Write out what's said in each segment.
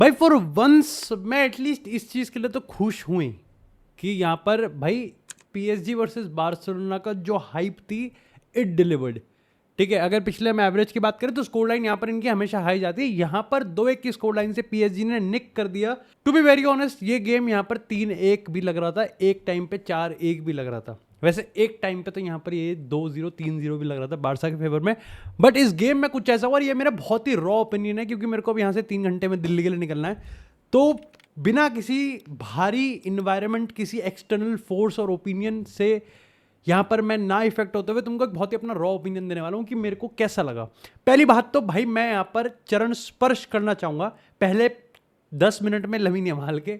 भाई for once मैं at least इस चीज़ के लिए तो खुश हुई कि यहाँ पर भाई PSG वर्सेस बार्सिलोना का जो हाइप थी इट डिलीवर्ड। ठीक है, अगर पिछले हम एवरेज की बात करें तो स्कोर लाइन यहाँ पर इनकी हमेशा हाई जाती है। यहाँ पर 2-1 की स्कोर लाइन से PSG ने निक कर दिया। टू बी वेरी ऑनेस्ट ये गेम यहाँ पर 3-1 भी लग रहा था, एक टाइम पे 4-1 भी लग रहा था। वैसे एक टाइम पे तो यहाँ पर ये 2-0 3-0 भी लग रहा था बारसा के फेवर में। बट इस गेम में कुछ ऐसा हुआ, और ये मेरा बहुत ही रॉ ओपिनियन है क्योंकि मेरे को अब यहाँ से 3 घंटे में दिल्ली के लिए निकलना है। तो बिना किसी भारी इन्वायरमेंट, किसी एक्सटर्नल फोर्स और ओपिनियन से यहाँ पर मैं ना इफेक्ट होते हुए तुमको एक बहुत ही अपना रॉ ओपिनियन देने वाला हूँ कि मेरे को कैसा लगा। पहली बात तो भाई मैं यहाँ पर चरण स्पर्श करना चाहूँगा पहले 10 मिनट में लमीन यमाल के,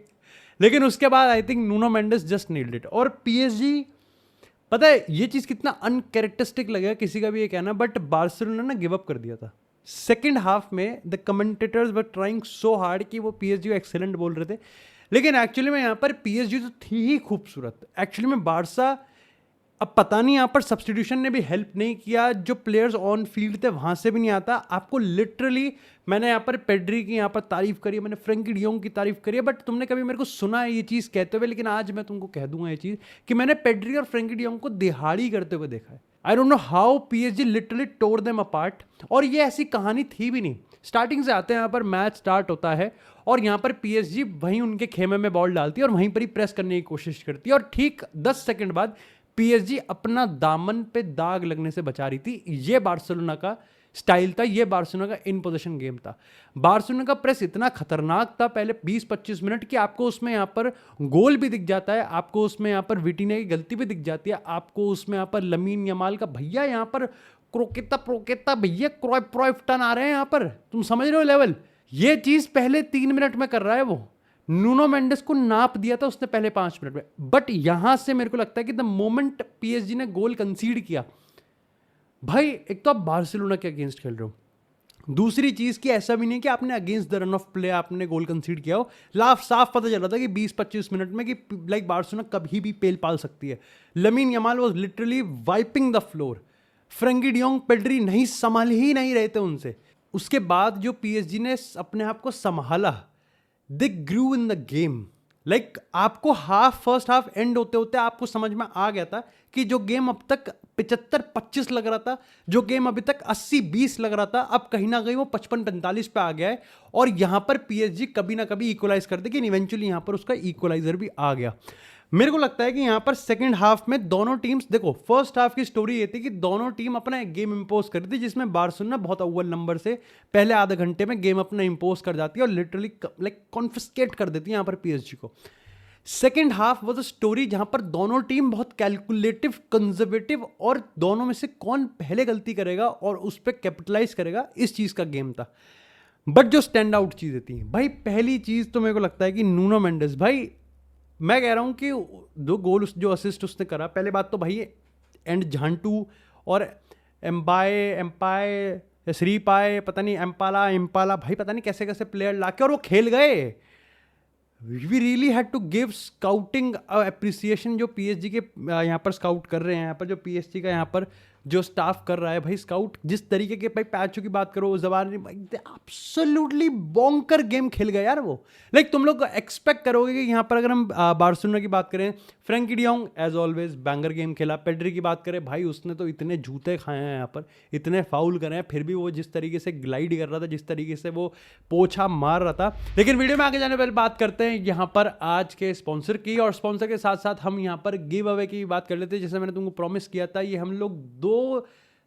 लेकिन उसके बाद I think Nuno Mendes just kneeled it. और PSG, पता है ये चीज़ कितना अनकैरेक्टरिस्टिक लगेगा किसी का भी ये कहना, बट बार्सिलोना ने गिव अप कर दिया था सेकेंड हाफ में। The commentators were trying so hard कि वो PSG को एक्सेलेंट बोल रहे थे, लेकिन एक्चुअली में यहाँ पर PSG तो थी ही खूबसूरत। एक्चुअली में बारसा, अब पता नहीं यहाँ पर सब्स्टिट्यूशन ने भी हेल्प नहीं किया, जो प्लेयर्स ऑन फील्ड थे वहाँ से भी नहीं आता आपको। लिटरली मैंने यहाँ पर पेड्री की यहाँ पर तारीफ करी है, मैंने फ्रैंकी डियोंग की तारीफ करी है, बट तुमने कभी मेरे को सुना है ये चीज़ कहते हुए? लेकिन आज मैं तुमको कह दूंगा ये चीज़ कि मैंने पेड्री और फ्रैंकी डियोंग को दिहाड़ी करते हुए देखा है। I don't know how PSG literally tore them apart. और ये ऐसी कहानी थी भी नहीं। स्टार्टिंग से आते हैं यहाँ पर, मैच स्टार्ट होता है और यहाँ पर PSG वहीं उनके खेमे में बॉल डालती है और वहीं पर ही प्रेस करने की कोशिश करती है, और ठीक 10 सेकंड बाद PSG अपना दामन पे दाग लगने से बचा रही थी। ये बार्सिलोना का स्टाइल था, ये बार्सिलोना का इन पोजीशन गेम था। बार्सिलोना का प्रेस इतना खतरनाक था पहले 20-25 मिनट की, आपको उसमें यहाँ पर गोल भी दिख जाता है, आपको उसमें यहाँ पर विटिने की गलती भी दिख जाती है, आपको उसमें यहाँ पर लमीन यमाल का भैया यहाँ पर प्रोकेता भैया क्रोइफ टन आ रहे हैं यहाँ पर, तुम समझ रहे हो लेवल। ये चीज पहले 3 मिनट में कर रहा है वो। नूनो मेंडेस को नाप दिया था उसने पहले 5 मिनट में। बट यहां से मेरे को लगता है कि द मोमेंट PSG ने गोल कंसीड किया, भाई एक तो आप बार्सिलोना के अगेंस्ट खेल रहे हो, दूसरी चीज की ऐसा भी नहीं कि आपने against the run of play आपने गोल कंसीड किया हो। साफ पता चल रहा था कि 20-25 मिनट में कि लाइक बार्सिलोना कभी भी पेल पाल सकती है। Lamin Yamal was literally wiping the floor. Frenkie de Jong, Pedri नहीं संभाल ही नहीं रहे थे उनसे। उसके बाद जो PSG ने अपने आप को संभाला, दे ग्रू इन द गेम। लाइक आपको फर्स्ट हाफ एंड होते होते आपको समझ में आ गया था कि जो गेम अब तक 75-25 लग रहा था, जो गेम अभी तक 80-20 लग रहा था, अब कहीं ना कहीं वो 55-45 पे आ गया है। और यहां पर PSG कभी ना कभी इक्वलाइज कर देगी, इवेंचुअली यहां पर उसका इक्वलाइजर भी आ गया। मेरे को लगता है कि यहां पर सेकंड हाफ में दोनों टीम्स, देखो फर्स्ट हाफ की स्टोरी ये थी कि दोनों टीम अपना एक गेम इंपोज कर रही थी, जिसमें बार्सिलोना बहुत अव्वल नंबर से पहले आधे घंटे में गेम अपना इंपोज कर जाती है और लिटरली लाइक कॉन्फिस्केट कर देती है यहां पर PSG को। सेकेंड हाफ वो स्टोरी जहां पर दोनों टीम बहुत कैलकुलेटिव, कंजर्वेटिव, और दोनों में से कौन पहले गलती करेगा और उस पर कैपिटलाइज करेगा, इस चीज का गेम था। बट जो स्टैंड आउट चीजें थी भाई, पहली चीज तो मेरे को लगता है कि नूनो मेंडेस, भाई मैं कह रहा हूं कि दो गोल जो असिस्ट उसने करा, पहले बात तो भाई एंड झांटू और एम्पाए श्रीपाए, पता नहीं एम्पाला भाई पता नहीं कैसे कैसे प्लेयर लाके और वो खेल गए। We really had to give scouting appreciation जो PSG के यहाँ पर स्काउट कर रहे हैं, यहाँ पर जो PSG का यहाँ पर जो स्टाफ कर रहा है भाई स्काउट, जिस तरीके के भाई पैचों की बात करो, जबान एब्सोल्युटली बॉन्कर गेम खेल गए यार वो। लाइक तुम लोग एक्सपेक्ट करोगे कि यहाँ पर अगर हम बार्सिलोना की बात करें, Frenkie de Jong as always banger game खेला। पेड्री की बात करें, भाई उसने तो इतने जूते खाए हैं यहाँ पर, इतने फाउल करे हैं, फिर भी वो जिस तरीके से ग्लाइड कर रहा था, जिस तरीके से वो पोछा मार रहा था। लेकिन वीडियो में आगे जाने पहले बात करते हैं यहाँ पर आज के स्पॉन्सर की, और स्पॉन्सर के साथ साथ हम यहाँ पर गिव अवे की बात कर लेते हैं। जैसे मैंने तुमको प्रॉमिस किया था, ये हम लोग 2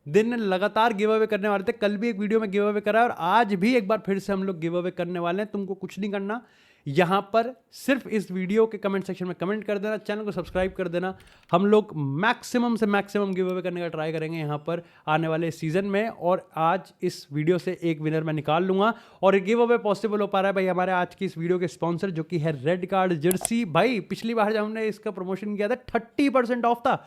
दिन लगातार गिव अवे करने वाले थे। कल भी एक वीडियो में गिव अवे करा है और आज भी एक बार फिर से हम लोग गिव अवे करने वाले हैं। तुमको कुछ नहीं करना, यहां पर सिर्फ इस वीडियो के कमेंट सेक्शन में कमेंट कर देना, चैनल को सब्सक्राइब कर देना। हम लोग मैक्सिमम से मैक्सिमम गिव अवे करने का ट्राई करेंगे यहां पर आने वाले सीजन में, और आज इस वीडियो से एक विनर मैं निकाल लूंगा। और गिव अवे पॉसिबल हो पा रहा है भाई हमारे आज की इस वीडियो के स्पॉन्सर, जो कि है रेड कार्ड जर्सी। भाई पिछली बार जब हमने इसका प्रमोशन किया था 30% ऑफ था,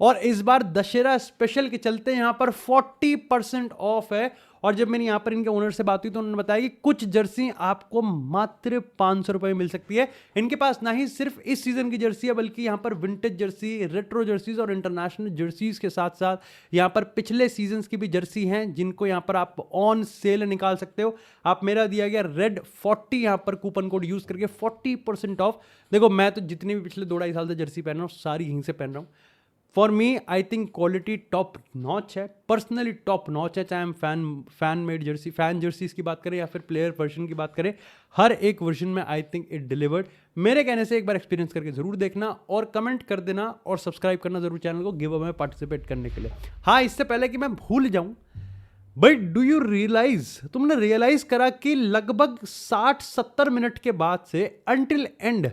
और इस बार दशहरा स्पेशल के चलते यहां पर 40% ऑफ है। और जब मैंने यहाँ पर इनके ओनर से बात हुई तो उन्होंने बताया कि कुछ जर्सी आपको मात्र 500 रुपये में मिल सकती है। इनके पास ना ही सिर्फ इस सीजन की जर्सी है बल्कि यहाँ पर विंटेज जर्सी, रेट्रो जर्सीज और इंटरनेशनल जर्सीज के साथ साथ यहाँ पर पिछले सीजन की भी जर्सी हैं जिनको यहाँ पर आप ऑन सेल निकाल सकते हो। आप मेरा दिया गया रेड 40 यहाँ पर कूपन कोड यूज करके 40% ऑफ। देखो मैं तो जितनी भी पिछले 2-2.5 साल से जर्सी पहन रहा हूँ सारी यहीं से पहन रहा हूँ। For me I think quality top notch है, पर्सनली टॉप नॉच है, चाहे हम fan made Jersey, fan jerseys की बात करें या फिर प्लेयर वर्जन की बात करें, हर एक वर्जन में आई थिंक इट डिलीवर्ड। मेरे कहने से एक बार एक्सपीरियंस करके जरूर देखना और कमेंट कर देना और सब्सक्राइब करना जरूर चैनल को गिव अवे में पार्टिसिपेट करने के लिए। हाँ, इससे पहले कि मैं भूल जाऊं, बट डू यू रियलाइज, तुमने रियलाइज करा कि लगभग 60-70 मिनट के बाद से until and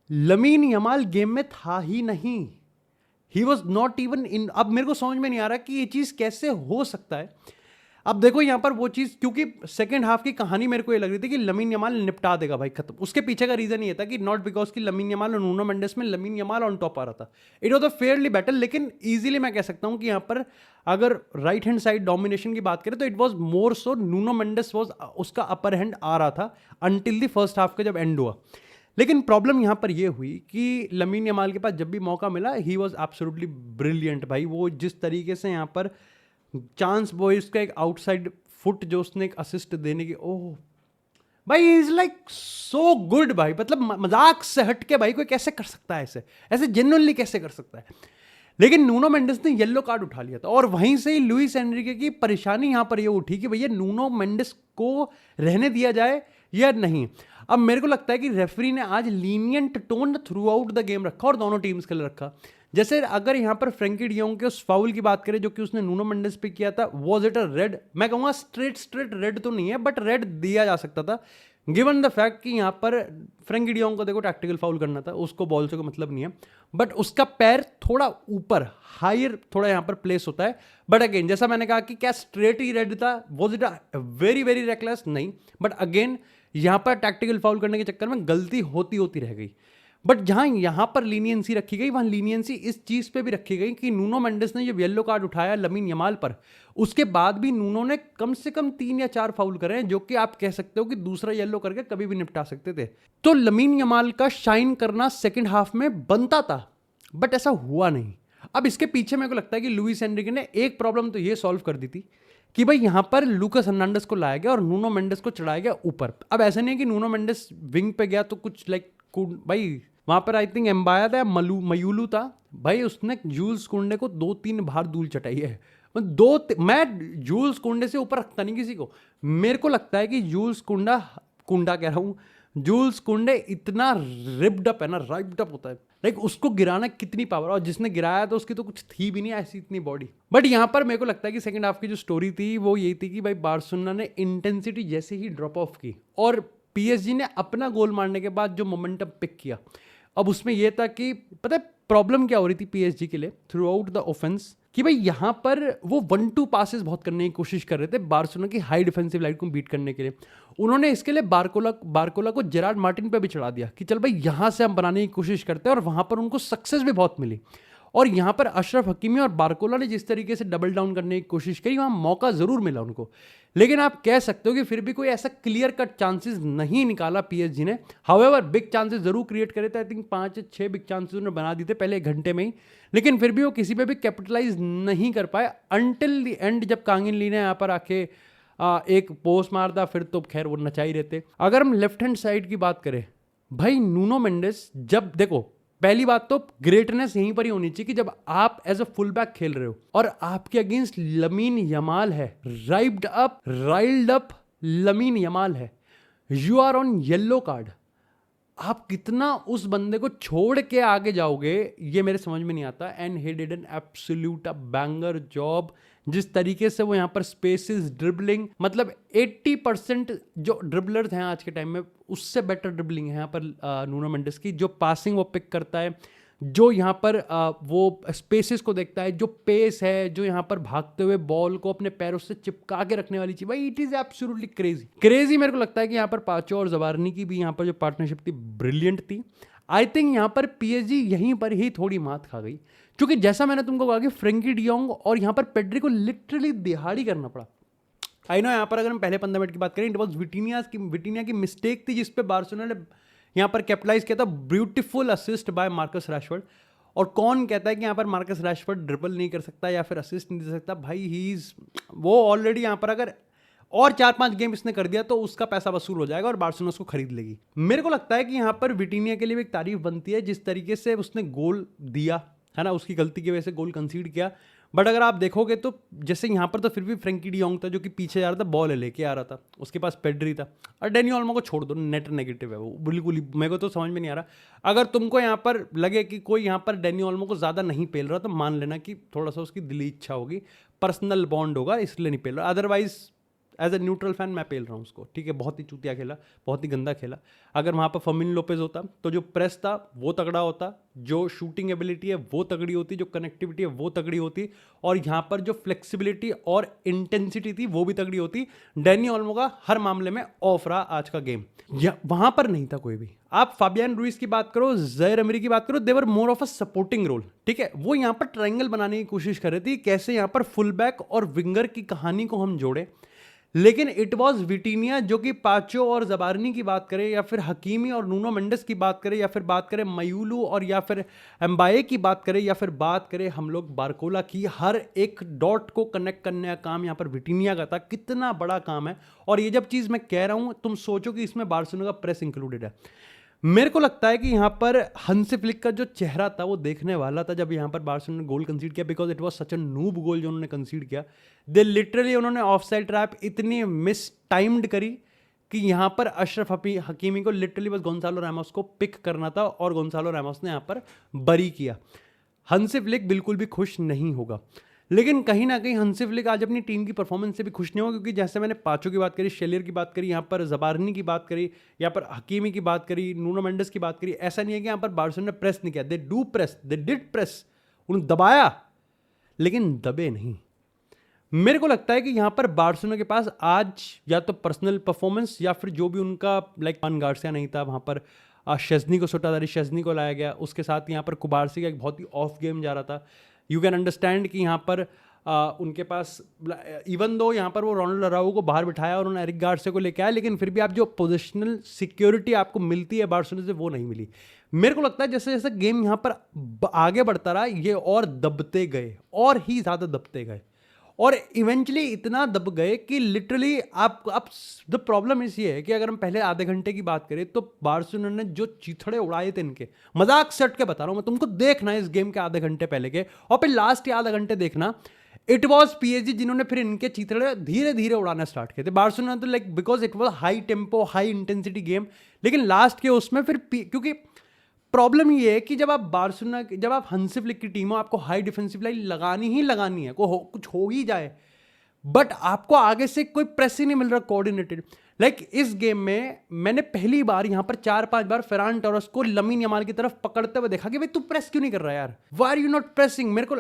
lamin Yamal game में था ही नहीं। He was not even in. अब मेरे को समझ में नहीं आ रहा कि ये चीज़ कैसे हो सकता है। अब देखो यहाँ पर वो चीज़, क्योंकि सेकेंड हाफ की कहानी मेरे को ये लग रही थी कि लमीन यमाल निपटा देगा भाई, खत्म। उसके पीछे का रीजन ये था कि नॉट बिकॉज कि लमीन यमाल और नूनो मेंडेस में लमीन यमाल ऑन टॉप आ रहा था, it was a fairly battle. लेकिन ईजिली मैं कह सकता हूँ कि यहाँ पर अगर राइट हैंड साइड डोमिनेशन की बात करें तो it was more so Nuno Mendes was उसका अपर हैंड आ रहा था अंटिल द फर्स्ट हाफ का जब एंड हुआ। लेकिन प्रॉब्लम यहाँ पर ये हुई कि लमीन यमाल के पास जब भी मौका मिला ही वॉज एब्सोल्युटली ब्रिलियंट भाई। वो जिस तरीके से यहाँ पर चांस बॉयज का एक आउटसाइड फुट जो उसने एक असिस्ट देने की, ओह भाई इज लाइक सो गुड भाई। मतलब मजाक से हट के भाई कोई कैसे कर सकता है ऐसे, ऐसे जेन्युइनली कैसे कर सकता है। लेकिन नूनो मेंडेस ने येलो कार्ड उठा लिया था और वहीं से ही लुइस एनरिके की परेशानी यहाँ पर ये उठी कि भैया नूनो मेंडेस को रहने दिया जाए या नहीं। अब मेरे को लगता है कि रेफरी ने आज lenient tone through out the game रखा और दोनों टीम्स के लिए रखा। जैसे अगर यहाँ पर फ्रैंकी डियोंग के उस फाउल की बात करें जो कि उसने नूनो मेंडेस पे किया था, वॉज इट अ रेड? मैं कहूँगा स्ट्रेट रेड तो नहीं है बट रेड दिया जा सकता था गिवन द फैक्ट कि यहाँ पर फ्रैंकी डियोंग को देखो टैक्टिकल फाउल करना था, उसको बॉल से कोई मतलब नहीं है, बट उसका पैर थोड़ा ऊपर हायर थोड़ा यहाँ पर प्लेस होता है। बट अगेन जैसा मैंने कहा कि क्या स्ट्रेट ही रेड था, was it a very very reckless? नहीं, बट अगेन यहाँ पर टैक्टिकल फाउल करने के चक्कर में गलती होती रह गई। बट जहां यहां पर लीनियंसी रखी गई वहां लीनियंसी इस चीज पे भी रखी गई कि नूनो मेंडेस ने जब येलो कार्ड उठाया लमीन यमाल पर, उसके बाद भी नूनो ने कम से कम 3 या 4 फाउल करे हैं जो कि आप कह सकते हो कि दूसरा येलो करके कभी भी निपटा सकते थे। तो लमीन यमाल का शाइन करना सेकेंड हाफ में बनता था बट ऐसा हुआ नहीं। अब इसके पीछे मेरे को लगता है कि लुइस एनरिके ने एक प्रॉब्लम तो ये सॉल्व कर दी थी कि भाई यहाँ पर लूकास हर्नांडेस को लाया गया और नूनो मेंडेस को चढ़ाया गया ऊपर। अब ऐसा नहीं है कि नूनो मेंडेस विंग पे गया तो कुछ लाइक भाई वहां पर आई थिंक एम्बाया था, मयूलू था भाई, उसने जूल्स कुंडे को 2-3 बार धूल चटाई है। मैं जूल्स कुंडे से ऊपर रखता नहीं किसी को। मेरे को लगता है कि जूल्स कुंडा कह रहा हूँ, जूल्स कुंडे इतना रिप्ड अप है ना, राइप्ड अप होता है, लाइक उसको गिराना कितनी पावर, और जिसने गिराया तो उसकी तो कुछ थी भी नहीं ऐसी इतनी बॉडी। बट यहाँ पर मेरे को लगता है कि सेकंड हाफ की जो स्टोरी थी वो यही थी कि भाई बार्सिलोना ने इंटेंसिटी जैसे ही ड्रॉप ऑफ की और पीएसजी ने अपना गोल मारने के बाद जो मोमेंटम पिक किया, अब उसमें यह था कि पता है प्रॉब्लम क्या हो रही थी पीएसजी के लिए थ्रू आउट द ऑफेंस, कि भाई यहाँ पर वो 1-2 पासेस बहुत करने की कोशिश कर रहे थे बार्सिलोना की हाई डिफेंसिव लाइन को बीट करने के लिए। उन्होंने इसके लिए बारकोला को जेरार्ड मार्टिन पे भी चढ़ा दिया कि चल भाई यहाँ से हम बनाने की कोशिश करते हैं, और वहाँ पर उनको सक्सेस भी बहुत मिली। और यहाँ पर अशरफ हकीमी और बारकोला ने जिस तरीके से डबल डाउन करने की कोशिश करी वहाँ मौका ज़रूर मिला उनको, लेकिन आप कह सकते हो कि फिर भी कोई ऐसा क्लियर कट चांसेस नहीं निकाला पीएसजी ने। हाउएवर बिग चांसेस जरूर क्रिएट करे थे, आई थिंक 5-6 बिग चांसेस उन्होंने बना दिए थे पहले 1 घंटे में ही, लेकिन फिर भी वो किसी पे भी कैपिटलाइज नहीं कर पाए अंटिल द एंड जब कांगिन ली ने यहाँ पर आके एक पोस्ट मार था, फिर तो खैर वो नचा ही रहते। अगर हम लेफ्ट हैंड साइड की बात करें भाई, नूनो मेंडेस, जब देखो पहली बात तो ग्रेटनेस यहीं पर ही होनी चाहिए कि जब आप एज अ फुल बैक खेल रहे हो और आपके अगेंस्ट लमीन यमाल है, राइल्ड अप लमीन यमाल है, you are on yellow card, आप कितना उस बंदे को छोड़ के आगे जाओगे ये मेरे समझ में नहीं आता। And he did an absolute banger job, जिस तरीके से वो यहाँ पर स्पेसेस ड्रिबलिंग, मतलब 80% जो ड्रिबलर्स हैं आज के टाइम में उससे बेटर ड्रिबलिंग है यहाँ पर नूनो मेंडेस की। जो पासिंग वो पिक करता है, जो यहाँ पर वो स्पेसेस को देखता है, जो पेस है, जो यहाँ पर भागते हुए बॉल को अपने पैरों से चिपका के रखने वाली चीज, भाई इट इज एब्सोल्युटली क्रेजी। मेरे को लगता है कि यहाँ पर पाचो और जबारनी की भी यहाँ पर जो पार्टनरशिप थी ब्रिलियंट थी। आई थिंक यहाँ पर पीएसजी यहीं पर ही थोड़ी मात खा गई, क्योंकि जैसा मैंने तुमको कहा कि फ्रैंकी डियोंग और यहाँ पर पेड्री को लिटरली दिहाड़ी करना पड़ा। आई नो यहाँ पर अगर हम पहले 15 मिनट की बात करें, इट वॉज विटीनिया की मिस्टेक थी जिसपे बार्सिलोना ने यहाँ पर कैपिटलाइज किया था। Beautiful assist by Marcus Rashford. और कौन कहता है कि यहाँ पर मार्कस रैशफोर्ड ड्रिबल नहीं कर सकता या फिर असिस्ट नहीं दे सकता? भाई ही इज वो ऑलरेडी यहाँ पर अगर और 4-5 गेम इसने कर दिया तो उसका पैसा वसूल हो जाएगा और बार्सिलोना उसको खरीद लेगी। मेरे को लगता है कि यहाँ पर विटीनिया के लिए भी एक तारीफ बनती है जिस तरीके से उसने गोल दिया है ना, उसकी गलती की वजह से गोल कंसीड किया। बट अगर आप देखोगे तो जैसे यहाँ पर तो फिर भी फ्रेंकी डियोंग था जो कि पीछे जा रहा था, बॉल लेके आ रहा था, उसके पास पेड्री था। और डेनी ओल्मो को छोड़ दो, नेट नेगेटिव है वो बिल्कुल ही, मेरे को तो समझ में नहीं आ रहा। अगर तुमको यहाँ पर लगे कि कोई यहाँ पर डेनी ओल्मो को ज़्यादा नहीं पेल रहा तो मान लेना कि थोड़ा सा उसकी दिली इच्छा होगी, पर्सनल बॉन्ड होगा इसलिए नहीं पेल रहा। Otherwise as a neutral fan मैं पेल रहा हूँ उसको, ठीक है। बहुत ही चूतिया खेला, बहुत ही गंदा खेला। अगर वहाँ पर फर्मिन लोपेज होता तो जो प्रेस था वो तगड़ा होता, जो शूटिंग एबिलिटी है वो तगड़ी होती, जो कनेक्टिविटी है वो तगड़ी होती, और यहाँ पर जो फ्लेक्सिबिलिटी और इंटेंसिटी थी वो भी तगड़ी होती। डैनी ओल्मो का हर मामले में ऑफ रहा आज का गेम, वहाँ पर नहीं था कोई भी। आप फाबियन रुइस की बात करो, ज़ायर एमरी की बात करो, they were more of a supporting role, ठीक है। वो यहाँ पर ट्रायंगल बनाने की कोशिश कर रही थी, कैसे यहाँ पर फुल बैक और विंगर की कहानी को हम जोड़े। लेकिन इट वॉज विटीनिया जो कि पाचो और जबारनी की बात करें, या फिर हकीमी और नूनो मेंडेस की बात करें, या फिर बात करें मयूलू और या फिर एम्बाए की बात करें, या फिर बात करें हम लोग बारकोला की, हर एक डॉट को कनेक्ट करने का काम यहाँ पर विटीनिया का था। कितना बड़ा काम है। और ये जब चीज़ मैं कह रहा हूँ तुम सोचो कि इसमें बार्सिलोना का प्रेस इंक्लूडेड है। मेरे को लगता है कि यहाँ पर हंसी फ्लिक का जो चेहरा था वो देखने वाला था जब यहाँ पर बार्सिलोना ने गोल कंसीड किया, because it was such a noob goal जो उन्होंने कंसीड किया। दे लिटरली उन्होंने ऑफ साइड ट्रैप इतनी मिस टाइम्ड करी कि यहाँ पर अशरफ हकीमी को लिटरली बस गोंसालो रैमोस को पिक करना था और गोंसालो रैमोस ने यहाँ पर बरी किया। हंसी फ्लिक बिल्कुल भी खुश नहीं होगा, लेकिन कहीं ना कहीं हंसी फ्लिक आज अपनी टीम की परफॉर्मेंस से भी खुश नहीं होगा, क्योंकि जैसे मैंने पाचो की बात करी, शेलियर की बात करी, यहाँ पर जबारनी की बात करी, यहाँ पर हकीमी की बात करी, नूनो मेंडेस की बात करी, ऐसा नहीं है कि यहाँ पर बार्सिलोना ने प्रेस नहीं किया। They do press, they did press, उन्होंने दबाया लेकिन दबे नहीं। मेरे को लगता है कि यहाँ पर बार्सिलोना के पास आज या तो पर्सनल परफॉर्मेंस या फिर जो भी उनका लाइक गार्सिया नहीं था, वहाँ पर शेज़नी को सोटादारी शेज़नी को लाया गया, उसके साथ यहाँ पर कुबारसी का एक बहुत ही ऑफ गेम जा रहा था। यू कैन अंडरस्टैंड कि यहाँ पर उनके पास इवन दो यहाँ पर वो रोनाल्डो अराउजो को बाहर बिठाया और उन्होंने एरिक गार्सिया को लेके आया, लेकिन फिर भी आप जो पोजिशनल सिक्योरिटी आपको मिलती है बार्सिलोना से वो नहीं मिली। मेरे को लगता है जैसे जैसे गेम यहाँ पर आगे बढ़ता रहा ये और दबते गए और ही ज़्यादा दबते गए, और इवेंचुअली इतना दब गए कि लिटरली आप द प्रॉब्लम इस ये है कि अगर हम पहले आधे घंटे की बात करें तो बार्सिलोना ने जो चीथड़े उड़ाए थे इनके, मजाक सेट के बता रहा हूं मैं तुमको, देखना इस गेम के आधे घंटे पहले के और फिर लास्ट के आधा घंटे देखना। इट वॉज पीएसजी जिन्होंने फिर इनके चीथड़े धीरे धीरे उड़ाना स्टार्ट किए थे। बार्सिलोना तो like because it was high tempo high intensity game, लेकिन लास्ट के उसमें फिर क्योंकि प्रॉब्लम ये है कि जब आप हंसी फ्लिक की टीम हो, आपको हाई डिफेंसिव लाइन लगानी ही लगानी है, कुछ हो ही जाए, बट आपको आगे से कोई प्रेस ही नहीं मिल रहा कोऑर्डिनेटेड। लाइक इस गेम में मैंने पहली बार यहाँ पर 4-5 बार फेरान टोरेस को लमीन यमाल की तरफ पकड़ते हुए देखा कि भाई तू प्रेस क्यों नहीं कर रहा यार, why are you not pressing. मेरे को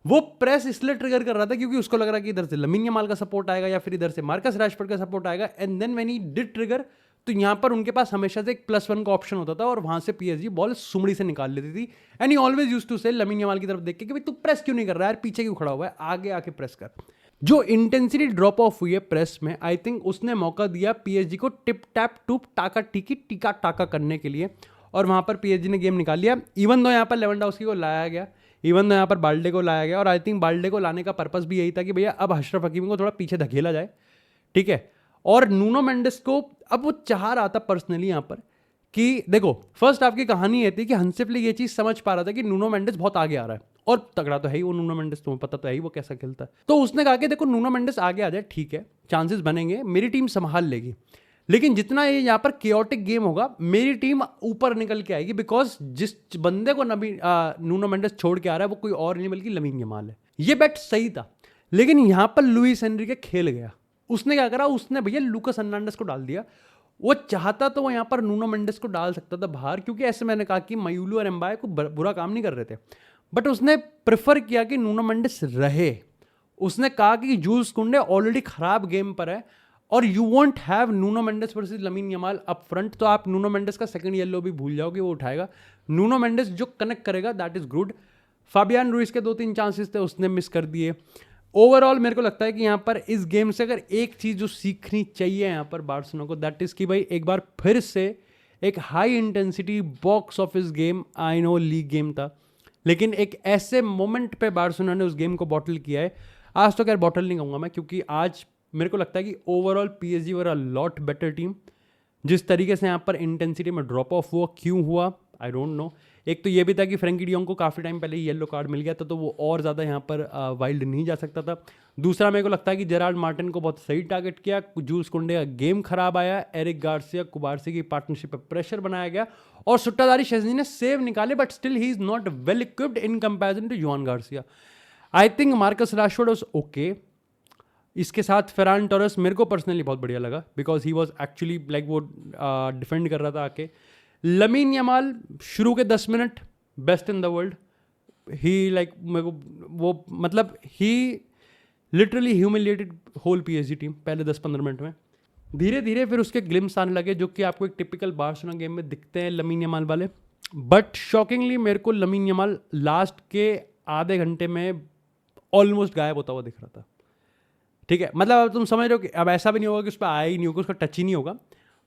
वो प्रेस इसलिए ट्रिगर कर रहा था क्योंकि उसको लग रहा कि इधर से लमीन यमाल का सपोर्ट आएगा या फिर इधर से मार्कस रैशफोर्ड का सपोर्ट आएगा, and then when he did trigger तो यहाँ पर उनके पास हमेशा से एक +1 का ऑप्शन होता था और वहां से पीएसजी बॉल सुमड़ी से निकाल लेती थी। And he always used to say Lamine Yamal की तरफ देख के कि भाई तू प्रेस क्यों नहीं कर रहा है यार, पीछे क्यों खड़ा हुआ है, आगे आके प्रेस कर। जो इंटेंसिटी ड्रॉप ऑफ हुई है प्रेस में, आई थिंक उसने मौका दिया पीएसजी को टिप टैप टूप टाका टिकी टीका टाका करने के लिए, और वहां पर पीएसजी ने गेम निकाल लिया। इवन दो यहाँ पर लेवेंडोव्स्की को लाया गया, इवन दो यहाँ पर बाल्डे को लाया गया, और आई थिंक बाल्डे को लाने का पर्पस भी यही था कि भैया अब अशरफ हकीमी को थोड़ा पीछे धकेला जाए, ठीक है। और नूनो मेंडेस को अब वो चाह रहा था पर्सनली यहाँ पर कि देखो फर्स्ट हाफ की कहानी ये थी कि हंसी फ्लिक ये चीज समझ पा रहा था कि नूनो मेंडेस बहुत आगे आ रहा है, और तगड़ा तो है ही वो नूनो मेंडेस, तुम्हें पता तो है ही वो कैसा खेलता है। तो उसने कहा कि देखो नूनो मेंडेस आगे आ जाए, ठीक है, चांसेस बनेंगे, मेरी टीम संभाल लेगी, लेकिन जितना ये यहाँ पर केओटिक गेम होगा मेरी टीम ऊपर निकल के आएगी, बिकॉज जिस बंदे को नूनो मेंडेस छोड़ के आ रहा है वो कोई और नहीं बल्कि लमीन यमाल है। ये बैट सही था, लेकिन यहाँ पर लुइस एनरिके खेल गया। उसने क्या करा, उसने भैया लूकास हर्नांडेज को डाल दिया। वो चाहता तो वो यहाँ पर नूनो मेंडेस को डाल सकता था बाहर, क्योंकि ऐसे मैंने कहा कि मयूलू और एम्बाए को बुरा काम नहीं कर रहे थे, बट उसने प्रेफर किया कि नूनो मेंडेस रहे। उसने कहा कि जूल्स कुंडे ऑलरेडी खराब गेम पर है और you won't have Nuno Mendes versus Lamine Yamal up front, तो आप नूनो मेंडेस का सेकंड येलो भी भूल जाओगे, वो उठाएगा। नूनो मेंडेस जो कनेक्ट करेगा that is good. Fabian Ruiz के 2-3 चांसेस थे, उसने मिस कर दिए। ओवरऑल मेरे को लगता है कि यहाँ पर इस गेम से अगर एक चीज़ जो सीखनी चाहिए यहाँ पर बार्सिलोना को, दैट इज़ कि भाई एक बार फिर से एक high intensity box office game, I know league game था, लेकिन एक ऐसे मोमेंट पे बार्सिलोना ने उस गेम को बॉटल किया है। आज तो खैर बॉटल नहीं कहूँगा मैं, क्योंकि आज मेरे को लगता है कि overall PSG were a lot better team. जिस तरीके से यहाँ पर इंटेंसिटी में ड्रॉप ऑफ हुआ, क्यों हुआ आई डोंट नो। एक तो ये भी था कि फ्रैंकी डियोंग को काफ़ी टाइम पहले येलो कार्ड मिल गया था, तो वो और ज़्यादा यहाँ पर वाइल्ड नहीं जा सकता था। दूसरा मेरे को लगता है कि जेरार्ड मार्टिन को बहुत सही टारगेट किया, जूल्स कुंडे का गेम खराब आया, एरिक गार्सिया कुबारसी की पार्टनरशिप पर प्रेशर बनाया गया और सुट्टाधारी शेज़नी ने सेव निकाले, but still he is not well equipped in comparison to Juan Garcia. I think Marcus Rashford was okay. इसके साथ फेरान टोरेस मेरे को पर्सनली बहुत बढ़िया लगा, because he was actually like वो डिफेंड कर रहा था आके। लमीन यमाल शुरू के 10 minute best in the world. He like मेरे को वो मतलब he literally humiliated whole PSG team पहले 10-15 मिनट में। धीरे धीरे फिर उसके ग्लिम्स आने लगे जो कि आपको एक टिपिकल बार्सिलोना गेम में दिखते हैं लमीन यमाल वाले। बट शॉकिंगली मेरे को लमीन यमाल लास्ट के आधे घंटे में ऑलमोस्ट गायब होता हुआ दिख रहा था। ठीक है, मतलब अब तुम समझ रहे हो कि अब ऐसा भी नहीं होगा कि उस पर आया ही नहीं होगा, उसका टच ही नहीं होगा,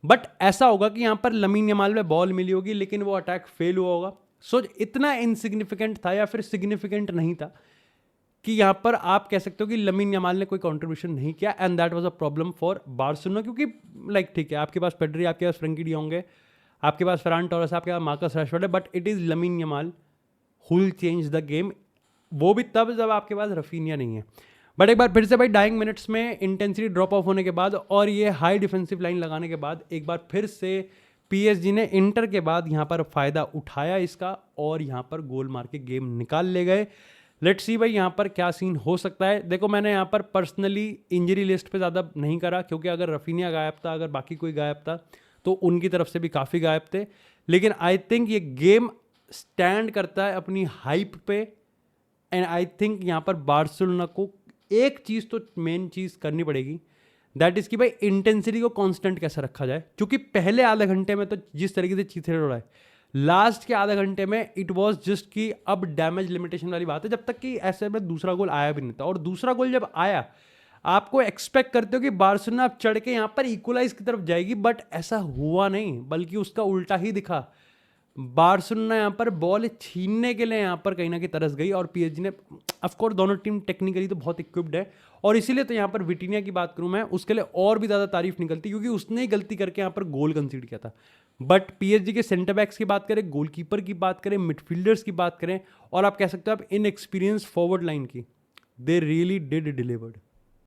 बट ऐसा होगा कि यहाँ पर लमीन यमाल में बॉल मिली होगी लेकिन वो अटैक फेल हुआ होगा। सो इतना इनसिग्निफिकेंट था या फिर सिग्निफिकेंट नहीं था कि यहाँ पर आप कह सकते हो कि लमीन यमाल ने कोई कंट्रीब्यूशन नहीं किया, and that was a problem for Barcelona. क्योंकि लाइक ठीक है, आपके पास पेड्री, आपके पास फ्रैंकी डियोंग है, आपके पास फेरान टोरेस, आपके पास मार्कस राशफोर्ड है, but it is lamin Yamal who will change the game. वो भी तब जब आपके पास रफीनिया नहीं है। बट एक बार फिर से भाई डाइंग मिनट्स में इंटेंसिटी ड्रॉप ऑफ होने के बाद और ये हाई डिफेंसिव लाइन लगाने के बाद एक बार फिर से पीएसजी ने इंटर के बाद यहाँ पर फ़ायदा उठाया इसका और यहाँ पर गोल मार के गेम निकाल ले गए। लेट्स सी भाई यहाँ पर क्या सीन हो सकता है। देखो मैंने यहाँ पर पर्सनली इंजरी लिस्ट पे ज़्यादा नहीं करा, क्योंकि अगर रफीनिया गायब था, अगर बाकी कोई गायब था तो उनकी तरफ से भी काफ़ी गायब थे। लेकिन आई थिंक ये गेम स्टैंड करता है अपनी हाइप पे, एंड आई थिंक यहाँ पर बार्सिलोना को एक चीज़ तो मेन चीज़ करनी पड़ेगी, दैट इज़ कि भाई इंटेंसिटी को कांस्टेंट कैसे रखा जाए। क्योंकि पहले आधे घंटे में तो जिस तरीके से चीथड़े उड़ा है, लास्ट के आधे घंटे में इट वाज जस्ट कि अब डैमेज लिमिटेशन वाली बात है, जब तक कि ऐसे में दूसरा गोल आया भी नहीं था। और दूसरा गोल जब आया, आपको एक्सपेक्ट करते हो कि बार्सिलोना अब चढ़ के यहाँ पर इक्वलाइज की तरफ जाएगी, बट ऐसा हुआ नहीं, बल्कि उसका उल्टा ही दिखा। बार्सिलोना यहाँ पर बॉल छीनने के लिए यहाँ पर कहीं ना कहीं तरस गई और पीएसजी ने, ऑफकोर्स दोनों टीम टेक्निकली तो बहुत इक्विप्ड है, और इसीलिए तो यहाँ पर विटिनिया की बात करूँ मैं, उसके लिए और भी ज़्यादा तारीफ निकलती, क्योंकि उसने ही गलती करके यहाँ पर गोल कंसीड किया था। बट पीएसजी के सेंटर बैक्स की बात करें, गोलकीपर की बात करें, मिडफील्डर्स की बात करें, और आप कह सकते हो आप इन एक्सपीरियंस फॉरवर्ड लाइन की, दे रियली डिड डिलीवर्ड।